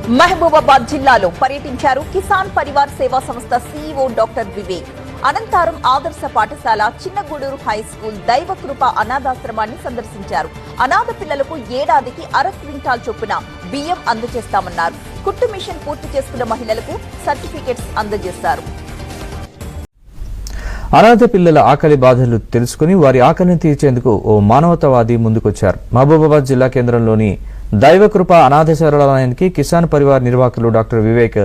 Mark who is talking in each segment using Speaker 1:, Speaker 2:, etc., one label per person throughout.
Speaker 1: మహబూబాబాద్ జిల్లాలో పర్యటించారు కిసాన్ పరివార్ సేవా సంస్థ సీఈఓ డాక్టర్ వివేక్. అనంతరం ఆదర్శ పాఠశాల, చిన్నగూడూరు హై స్కూల్, దైవకృప అనాథాశ్రమాన్ని సందర్శించారు. అనాథ పిల్లలకు ఏడాదికి 1/2 క్వింటాల్ చొప్పున బియ్యం అందజేస్తామన్నారు. కుట్టు మిషన్ పూర్తి చేసుకున్న మహిళలకు సర్టిఫికెట్స్ అందజేశారు.
Speaker 2: అనాథ పిల్లల ఆకలి బాధలు తెలుసుకుని వారి ఆకలిని తీర్చేందుకు ఓ మానవతావాది ముందుకొచ్చారు. మహబూబాబాద్ జిల్లా కేంద్రంలోని దైవకృప అనాథశాలయానికి కిసాన్ పరివార్ నిర్వాహకులు డాక్టర్ వివేక్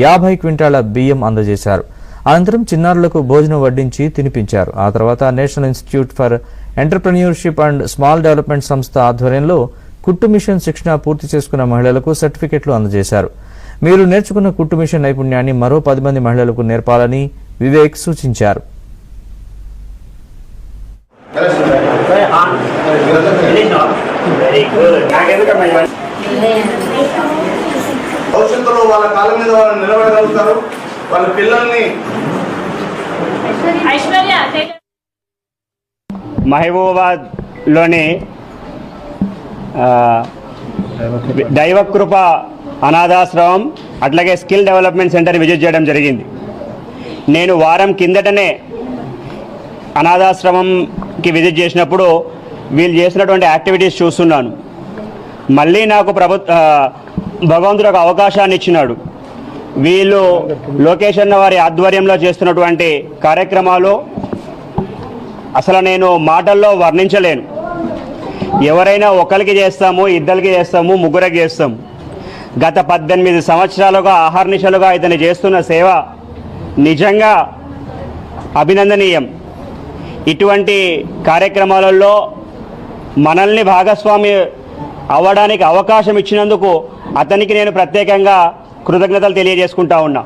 Speaker 2: 50 క్వింటాల బియ్యం అందజేశారు. అనంతరం చిన్నారులకు భోజనం వడ్డించి తినిపించారు. ఆ తర్వాత national institute for entrepreneurship and small development సంస్థ ఆధ్వర్యంలో కుట్టు మిషన్ శిక్షణ పూర్తి చేసుకున్న మహిళలకు సర్టిఫికెట్లు అందజేశారు. మీరు నేర్చుకున్న కుట్టు మిషన్ నైపుణ్యాన్ని మరో 10 మంది మహిళలకు నేర్పాలని వివేక్ సూచించారు.
Speaker 3: భవిష్యత్తులో వాళ్ళ కాళ్ళ మీద వాళ్ళు నిలబడగలుగుతారు. వాళ్ళ పిల్లల్ని
Speaker 4: మహబూబాబాద్లోని దైవకృప అనాథాశ్రమం అట్లాగే స్కిల్ డెవలప్మెంట్ సెంటర్ విజిట్ చేయడం జరిగింది. నేను వారం కిందటనే అనాథాశ్రమంకి విజిట్ చేసినప్పుడు వీళ్ళు చేసినటువంటి యాక్టివిటీస్ చూస్తున్నాను. మళ్ళీ నాకు భగవంతుడు ఒక అవకాశాన్ని ఇచ్చినాడు. వీళ్ళు లోకేష్ అన్న వారి ఆధ్వర్యంలో చేస్తున్నటువంటి కార్యక్రమాలు అసలు నేను మాటల్లో వర్ణించలేను. ఎవరైనా ఒకరికి చేస్తాము, ఇద్దరికి చేస్తాము, ముగ్గురికి చేస్తాము. గత 18 సంవత్సరాలుగా అహర్నిశలుగా ఇతను చేస్తున్న సేవ నిజంగా అభినందనీయం. ఇటువంటి కార్యక్రమాలలో మనల్ని భాగస్వామి అవ్వడానికి అవకాశం ఇచ్చినందుకు అతనికి నేను ప్రత్యేకంగా కృతజ్ఞతలు తెలియజేసుకుంటా ఉన్నా.